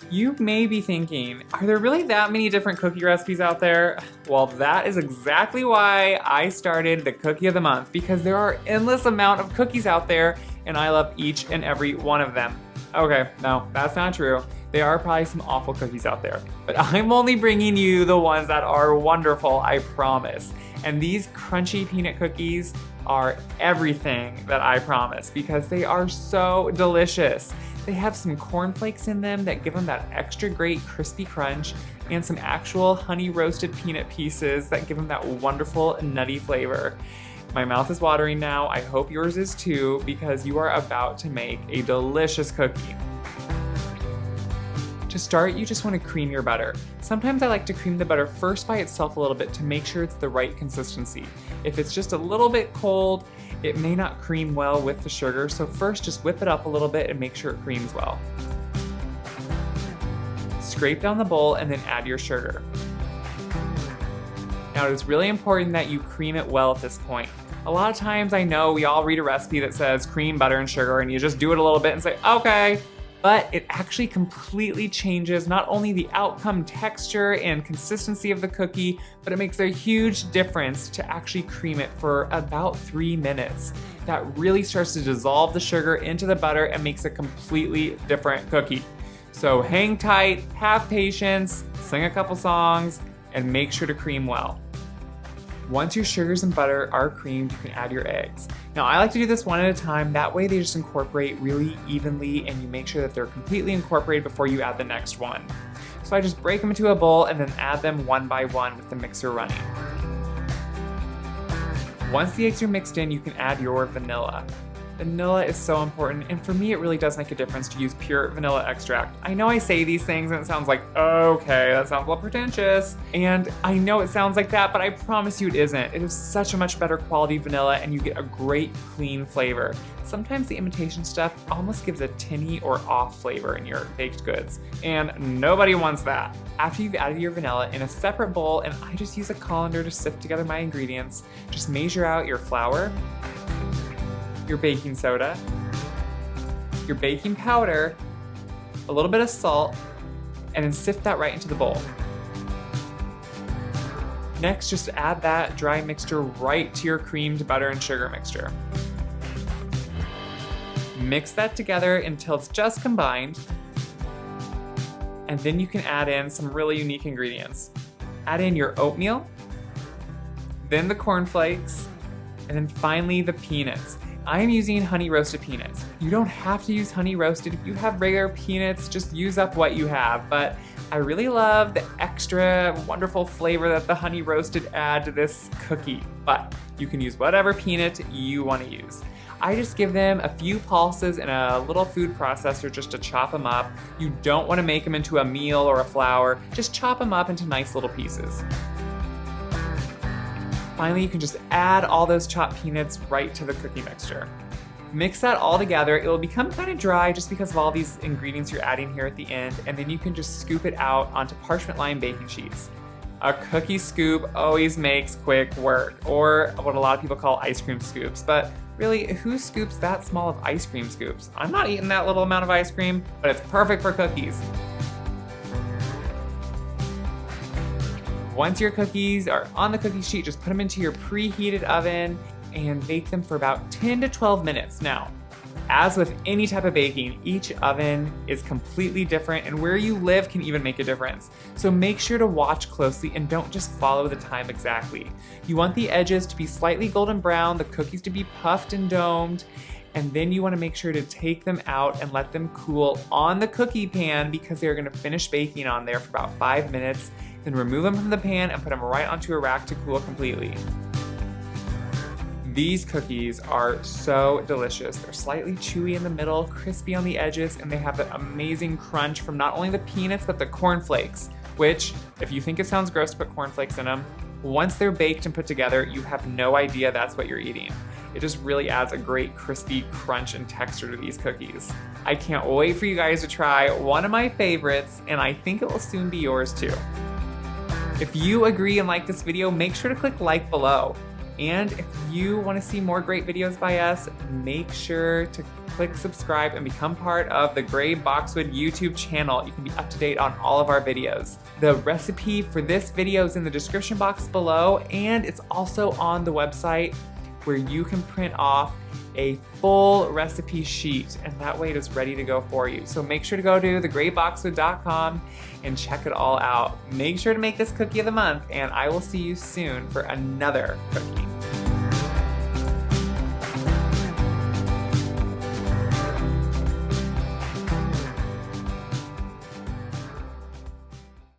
You may be thinking, are there really that many different cookie recipes out there? Well, that is exactly why I started the Cookie of the Month, because there are endless amount of cookies out there and I love each and every one of them. Okay, no, that's not true. There are probably some awful cookies out there, but I'm only bringing you the ones that are wonderful, I promise. And these crunchy peanut cookies are everything that I promise because they are so delicious. They have some cornflakes in them that give them that extra great crispy crunch and some actual honey roasted peanut pieces that give them that wonderful nutty flavor. My mouth is watering now. I hope yours is too because you are about to make a delicious cookie. To start, you just want to cream your butter. Sometimes I like to cream the butter first by itself a little bit to make sure it's the right consistency. If it's just a little bit cold, it may not cream well with the sugar, so first just whip it up a little bit and make sure it creams well. Scrape down the bowl and then add your sugar. Now it is really important that you cream it well at this point. A lot of times I know we all read a recipe that says cream, butter, and sugar and you just do it a little bit and say, okay. But it actually completely changes not only the outcome, texture, and consistency of the cookie, but it makes a huge difference to actually cream it for about 3 minutes. That really starts to dissolve the sugar into the butter and makes a completely different cookie. So hang tight, have patience, sing a couple songs, and make sure to cream well. Once your sugars and butter are creamed, you can add your eggs. Now I like to do this one at a time, that way they just incorporate really evenly and you make sure that they're completely incorporated before you add the next one. So I just break them into a bowl and then add them one by one with the mixer running. Once the eggs are mixed in, you can add your vanilla. Vanilla is so important, and for me it really does make a difference to use pure vanilla extract. I know I say these things and it sounds like, okay, that sounds a little pretentious, and I know it sounds like that, but I promise you it isn't. It is such a much better quality vanilla and you get a great clean flavor. Sometimes the imitation stuff almost gives a tinny or off flavor in your baked goods, and nobody wants that. After you've added your vanilla in a separate bowl, and I just use a colander to sift together my ingredients, just measure out your flour, your baking soda, your baking powder, a little bit of salt, and then sift that right into the bowl. Next, just add that dry mixture right to your creamed butter and sugar mixture. Mix that together until it's just combined, and then you can add in some really unique ingredients. Add in your oatmeal, then the cornflakes, and then finally the peanuts. I am using honey roasted peanuts. You don't have to use honey roasted. If you have regular peanuts, just use up what you have. But I really love the extra wonderful flavor that the honey roasted add to this cookie. But you can use whatever peanut you want to use. I just give them a few pulses in a little food processor just to chop them up. You don't want to make them into a meal or a flour. Just chop them up into nice little pieces. Finally, you can just add all those chopped peanuts right to the cookie mixture. Mix that all together. It will become kind of dry just because of all these ingredients you're adding here at the end, and then you can just scoop it out onto parchment lined baking sheets. A cookie scoop always makes quick work, or what a lot of people call ice cream scoops, but really, who scoops that small of ice cream scoops? I'm not eating that little amount of ice cream, but it's perfect for cookies. Once your cookies are on the cookie sheet, just put them into your preheated oven and bake them for about 10 to 12 minutes. Now, as with any type of baking, each oven is completely different and where you live can even make a difference. So make sure to watch closely and don't just follow the time exactly. You want the edges to be slightly golden brown, the cookies to be puffed and domed, and then you want to make sure to take them out and let them cool on the cookie pan because they're going to finish baking on there for about 5 minutes. Then remove them from the pan and put them right onto a rack to cool completely. These cookies are so delicious. They're slightly chewy in the middle, crispy on the edges, and they have an amazing crunch from not only the peanuts, but the cornflakes, which, if you think it sounds gross to put cornflakes in them, once they're baked and put together, you have no idea that's what you're eating. It just really adds a great crispy crunch and texture to these cookies. I can't wait for you guys to try one of my favorites, and I think it will soon be yours too. If you agree and like this video, make sure to click like below. And if you want to see more great videos by us, make sure to click subscribe and become part of the Gray Boxwood YouTube channel. You can be up to date on all of our videos. The recipe for this video is in the description box below, and it's also on the website where you can print off a full recipe sheet, and that way it is ready to go for you. So make sure to go to thegrayboxwood.com and check it all out. Make sure to make this cookie of the month, and I will see you soon for another cookie.